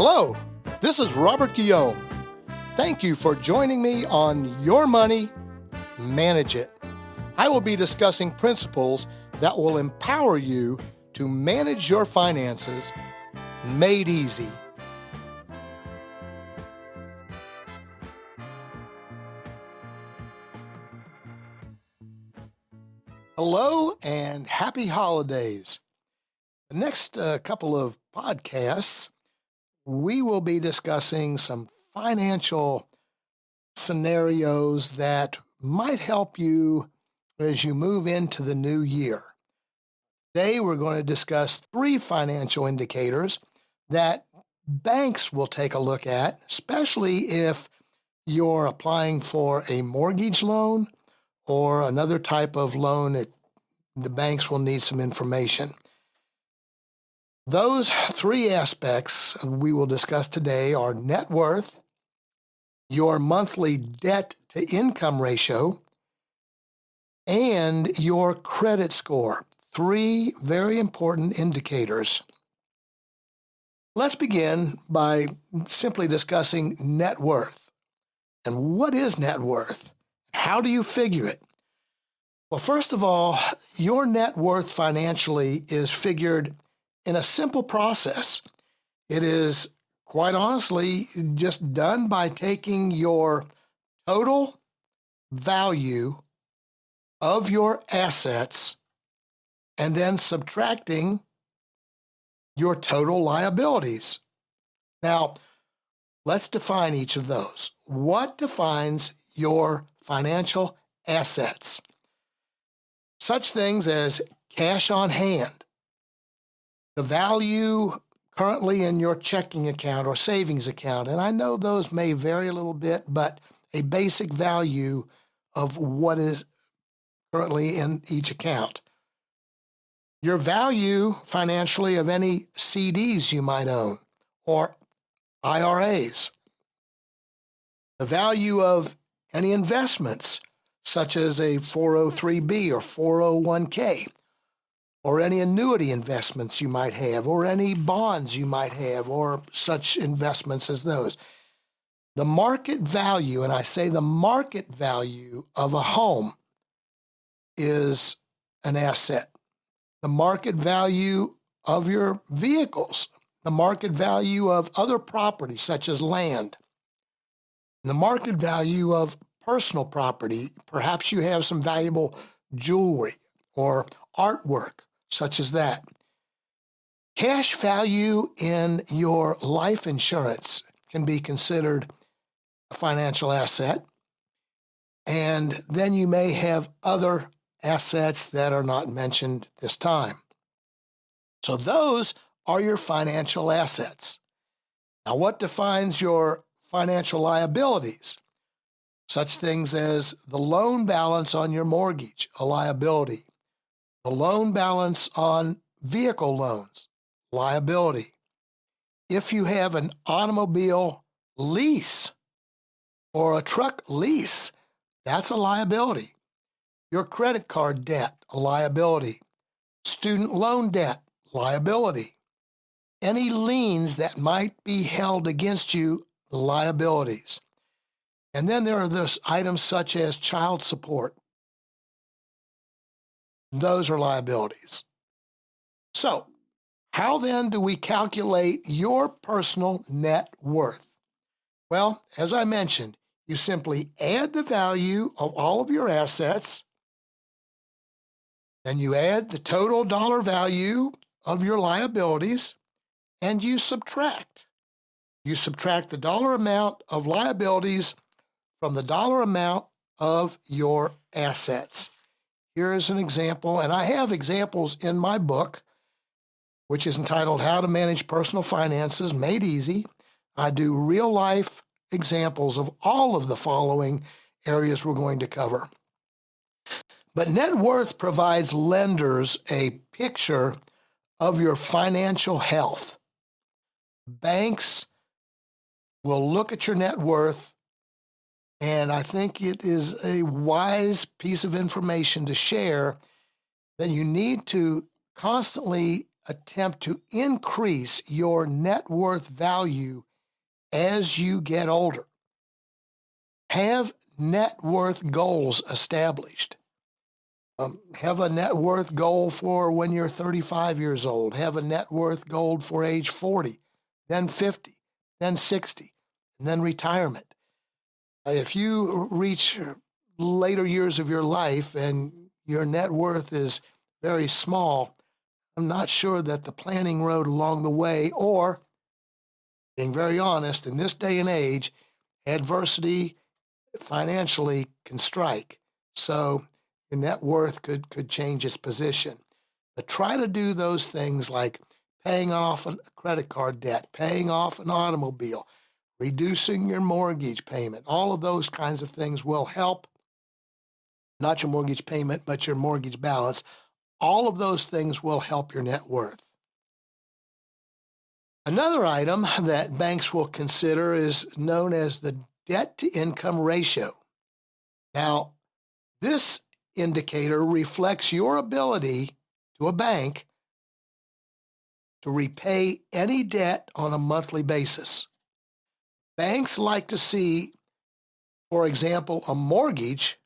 Hello, this is Robert Guillaume. Thank you for joining me on Your Money, Manage It. I will be discussing principles that will empower you to manage your finances made easy. Hello and happy holidays. The next couple of podcasts, we will be discussing some financial scenarios that might help you as you move into the new year. Today, we're going to discuss 3 financial indicators that banks will take a look at, especially if you're applying for a mortgage loan or another type of loan that the banks will need some information. Those 3 aspects we will discuss today are net worth, your monthly debt to income ratio, and your credit score. 3 very important indicators. Let's begin by simply discussing net worth. And what is net worth? How do you figure it? Well, first of all, your net worth financially is figured in a simple process. It is, quite honestly, just done by taking your total value of your assets and then subtracting your total liabilities. Now, let's define each of those. What defines your financial assets? Such things as cash on hand, the value currently in your checking account or savings account, and I know those may vary a little bit, but a basic value of what is currently in each account. Your value financially of any CDs you might own or IRAs. The value of any investments, such as a 403B or 401K, or any annuity investments you might have, or any bonds you might have, or such investments as those. The market value, and I say the market value of a home, is an asset. The market value of your vehicles, the market value of other property, such as land, the market value of personal property. Perhaps you have some valuable jewelry or artwork, such as that. Cash value in your life insurance can be considered a financial asset. And then you may have other assets that are not mentioned this time. So those are your financial assets. Now, what defines your financial liabilities? Such things as the loan balance on your mortgage, a liability. The loan balance on vehicle loans, liability. If you have an automobile lease or a truck lease, that's a liability. Your credit card debt, a liability. Student loan debt, liability. Any liens that might be held against you, liabilities. And then there are those items such as child support. Those are liabilities. So, how then do we calculate your personal net worth? Well, as I mentioned, you simply add the value of all of your assets, then you add the total dollar value of your liabilities, and you subtract. You subtract the dollar amount of liabilities from the dollar amount of your assets. Here is an example, and I have examples in my book, which is entitled How to Manage Personal Finances Made Easy. I do real-life examples of all of the following areas we're going to cover. But net worth provides lenders a picture of your financial health. Banks will look at your net worth, and I think it is a wise piece of information to share that you need to constantly attempt to increase your net worth value as you get older. Have net worth goals established. Have a net worth goal for when you're 35 years old. Have a net worth goal for age 40, then 50, then 60, and then retirement. If you reach later years of your life and your net worth is very small, I'm not sure that the planning road along the way, or being very honest, in this day and age, adversity financially can strike. So your net worth could change its position. But try to do those things like paying off a credit card debt, paying off an automobile, reducing your mortgage payment. All of those kinds of things will help. Not your mortgage payment, but your mortgage balance. All of those things will help your net worth. Another item that banks will consider is known as the debt-to-income ratio. Now, this indicator reflects your ability to a bank to repay any debt on a monthly basis. Banks like to see, for example, a mortgage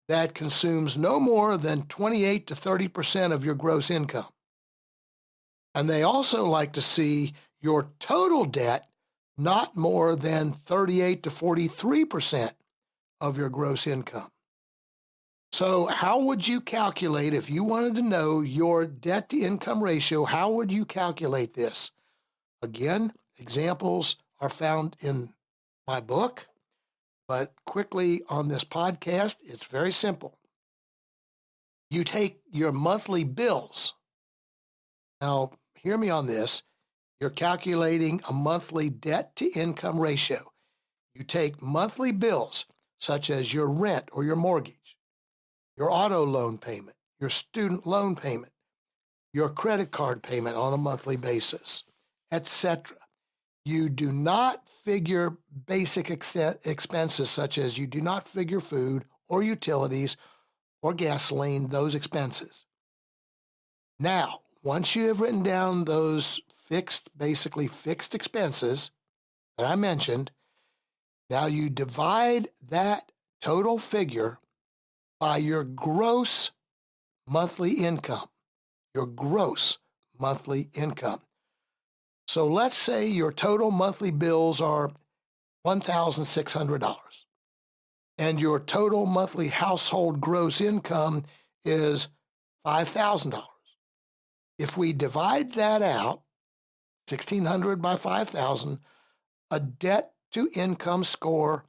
that consumes no more than 28 to 30% of your gross income. And they also like to see your total debt not more than 38 to 43% of your gross income. So how would you calculate, if you wanted to know your debt-to-income ratio, how would you calculate this? Again, examples are found in my book, but quickly on this podcast, it's very simple. You take your monthly bills. Now, hear me on this. You're calculating a monthly debt-to-income ratio. You take monthly bills, such as your rent or your mortgage, your auto loan payment, your student loan payment, your credit card payment on a monthly basis, etc. You do not figure basic expenses, such as you do not figure food or utilities or gasoline, those expenses. Now, once you have written down those basically fixed expenses that I mentioned, now you divide that total figure by your gross monthly income, your gross monthly income. So let's say your total monthly bills are $1,600 and your total monthly household gross income is $5,000. If we divide that out, 1,600 by 5,000, a debt-to-income score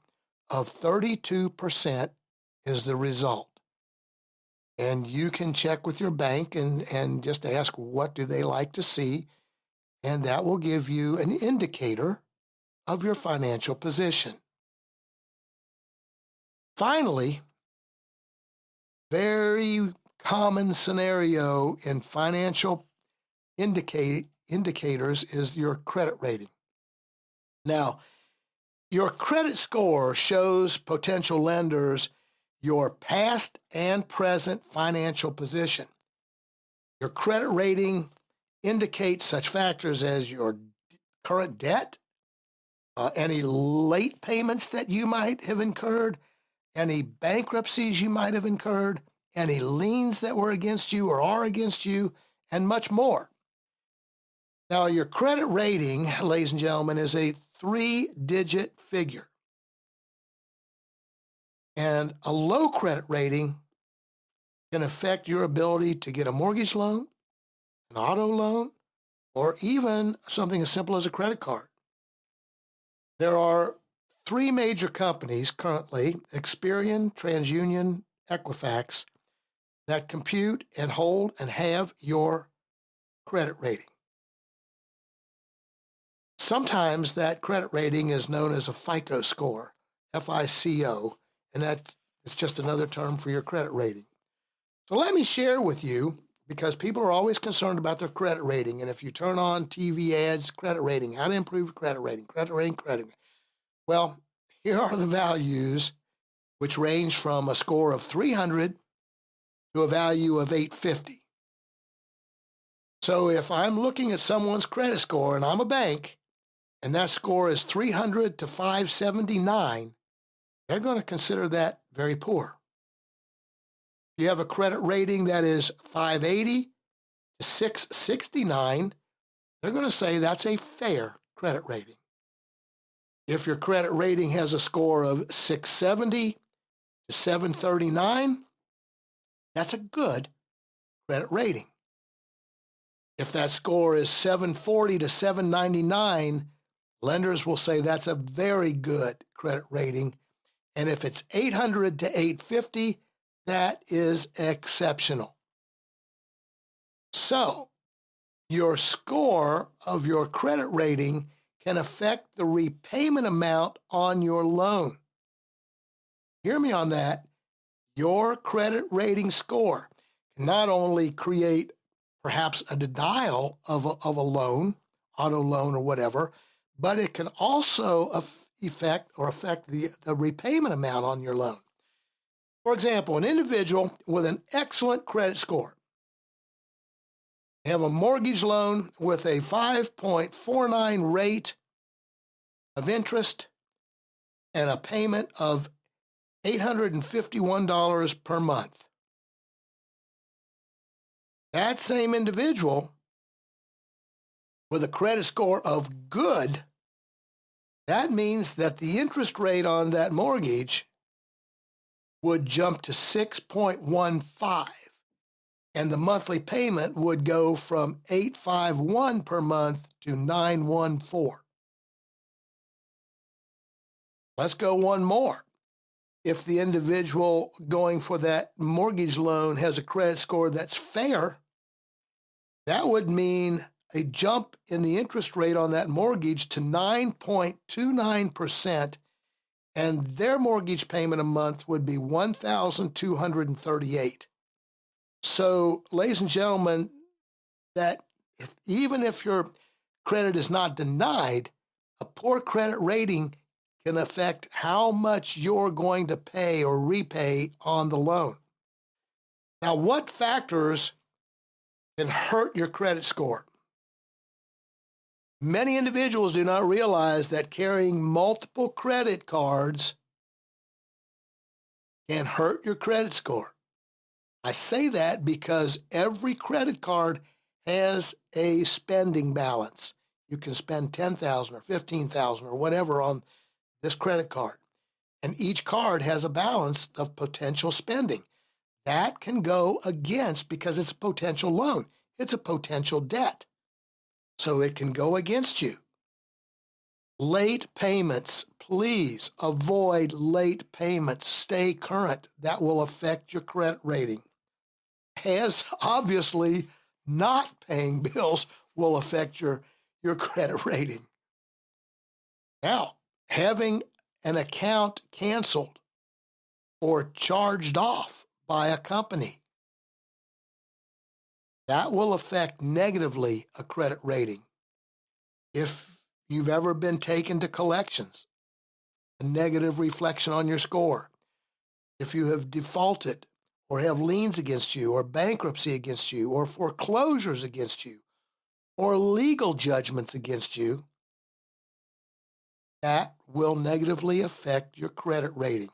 of 32% is the result. And you can check with your bank and just ask what do they like to see, and that will give you an indicator of your financial position. Finally, very common scenario in financial indicators is your credit rating. Now, your credit score shows potential lenders your past and present financial position. Your credit rating indicates such factors as your current debt, any late payments that you might have incurred, any bankruptcies you might have incurred, any liens that were against you or are against you, and much more. Now, your credit rating, ladies and gentlemen, is a 3-digit figure. And a low credit rating can affect your ability to get a mortgage loan, an auto loan, or even something as simple as a credit card. There are 3 major companies currently, Experian, TransUnion, Equifax, that compute and hold and have your credit rating. Sometimes that credit rating is known as a FICO score, FICO, and that is just another term for your credit rating. So let me share with you, because people are always concerned about their credit rating, and if you turn on TV ads, credit rating, how to improve credit rating, credit rating, credit rating. Well, here are the values, which range from a score of 300 to a value of 850. So if I'm looking at someone's credit score and I'm a bank and that score is 300 to 579, they're going to consider that very poor. If you have a credit rating that is 580 to 669, they're going to say that's a fair credit rating. If your credit rating has a score of 670 to 739, that's a good credit rating. If that score is 740 to 799, lenders will say that's a very good credit rating. And if it's 800 to 850, that is exceptional. So, your score of your credit rating can affect the repayment amount on your loan. Hear me on that. Your credit rating score can not only create perhaps a denial of a loan, auto loan or whatever, but it can also affect the repayment amount on your loan. For example, an individual with an excellent credit score, they have a mortgage loan with a 5.49 rate of interest and a payment of $851 per month. That same individual with a credit score of good, that means that the interest rate on that mortgage would jump to 6.15, and the monthly payment would go from $851 per month to $914. Let's go one more. If the individual going for that mortgage loan has a credit score that's fair, that would mean a jump in the interest rate on that mortgage to 9.29%, and their mortgage payment a month would be $1,238. So, ladies and gentlemen, that even if your credit is not denied, a poor credit rating can affect how much you're going to pay or repay on the loan. Now, what factors can hurt your credit score? Many individuals do not realize that carrying multiple credit cards can hurt your credit score. I say that because every credit card has a spending balance. You can spend $10,000 or $15,000 or whatever on this credit card. And each card has a balance of potential spending. That can go against, because it's a potential loan. It's a potential debt. So it can go against you. Late payments, please avoid late payments. Stay current. That will affect your credit rating. As obviously, not paying bills will affect your credit rating. Now, having an account canceled or charged off by a company, that will affect negatively a credit rating. If you've ever been taken to collections, a negative reflection on your score. If you have defaulted or have liens against you or bankruptcy against you or foreclosures against you or legal judgments against you, that will negatively affect your credit rating.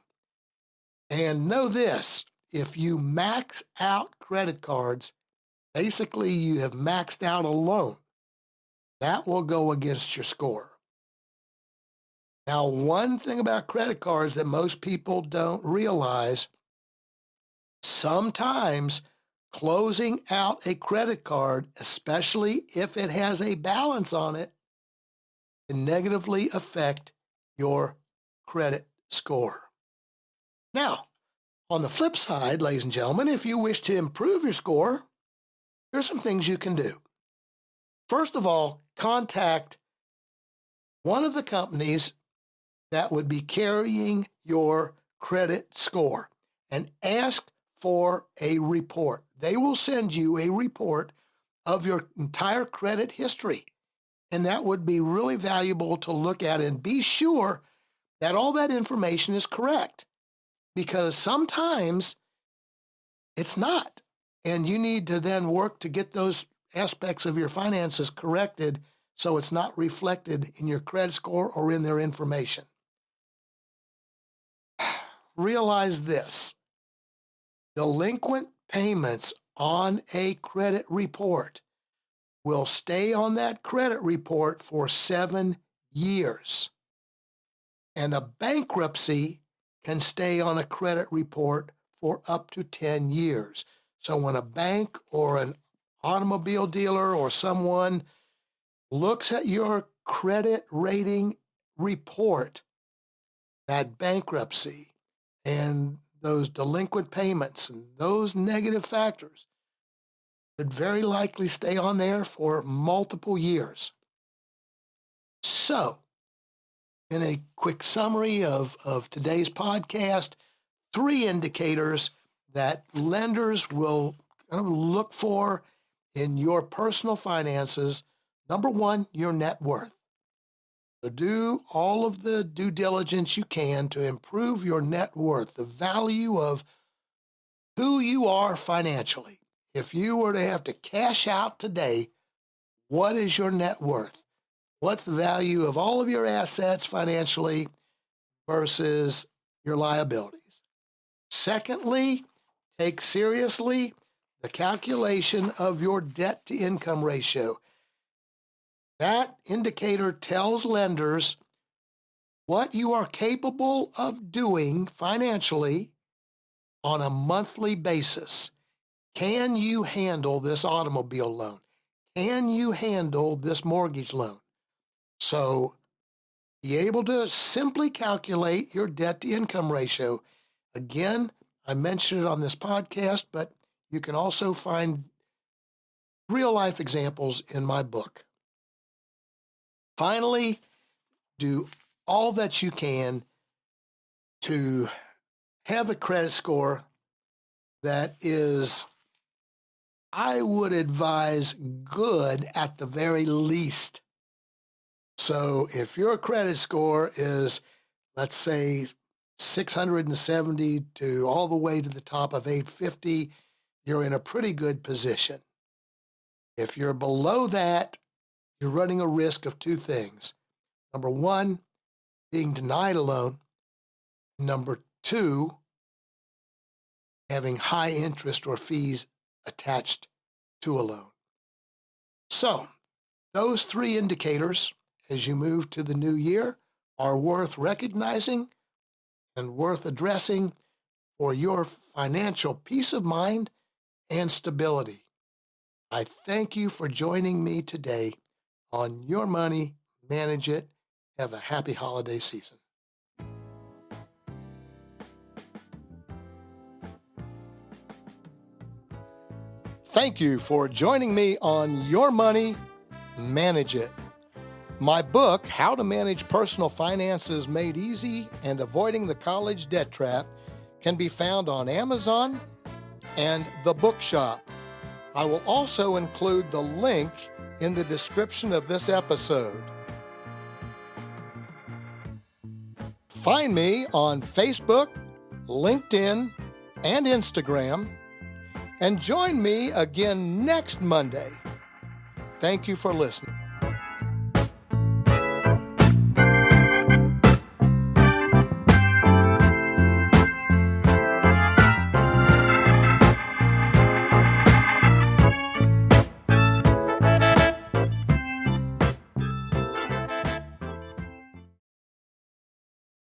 And know this, if you max out credit cards, basically you have maxed out a loan. That will go against your score. Now, one thing about credit cards that most people don't realize, sometimes closing out a credit card, especially if it has a balance on it, can negatively affect your credit score. Now, on the flip side, ladies and gentlemen, if you wish to improve your score, here's some things you can do. First of all, contact one of the companies that would be carrying your credit score and ask for a report. They will send you a report of your entire credit history, and that would be really valuable to look at and be sure that all that information is correct, because sometimes it's not, and you need to then work to get those aspects of your finances corrected so it's not reflected in your credit score or in their information. Realize this: delinquent payments on a credit report will stay on that credit report for 7 years. And a bankruptcy can stay on a credit report for up to 10 years. So when a bank or an automobile dealer or someone looks at your credit rating report, that bankruptcy and those delinquent payments and those negative factors could very likely stay on there for multiple years. So, in a quick summary of today's podcast, 3 indicators that lenders will kind of look for in your personal finances. Number 1, your net worth. So do all of the due diligence you can to improve your net worth, the value of who you are financially. If you were to have to cash out today, what is your net worth? What's the value of all of your assets financially versus your liabilities? Secondly, take seriously the calculation of your debt-to-income ratio. That indicator tells lenders what you are capable of doing financially on a monthly basis. Can you handle this automobile loan? Can you handle this mortgage loan? So be able to simply calculate your debt-to-income ratio. Again, I mentioned it on this podcast, but you can also find real-life examples in my book. Finally, do all that you can to have a credit score that is, I would advise, good at the very least. So if your credit score is, let's say, 670 to all the way to the top of 850, you're in a pretty good position. If you're below that, you're running a risk of 2 things. Number 1, being denied a loan. Number 2, having high interest or fees attached to a loan. So those 3 indicators, as you move to the new year, are worth recognizing and worth addressing for your financial peace of mind and stability. I thank you for joining me today on Your Money, Manage It. Have a happy holiday season. Thank you for joining me on Your Money, Manage It. My book, How to Manage Personal Finances Made Easy and Avoiding the College Debt Trap, can be found on Amazon and the Bookshop. I will also include the link in the description of this episode. Find me on Facebook, LinkedIn, and Instagram, and join me again next Monday. Thank you for listening.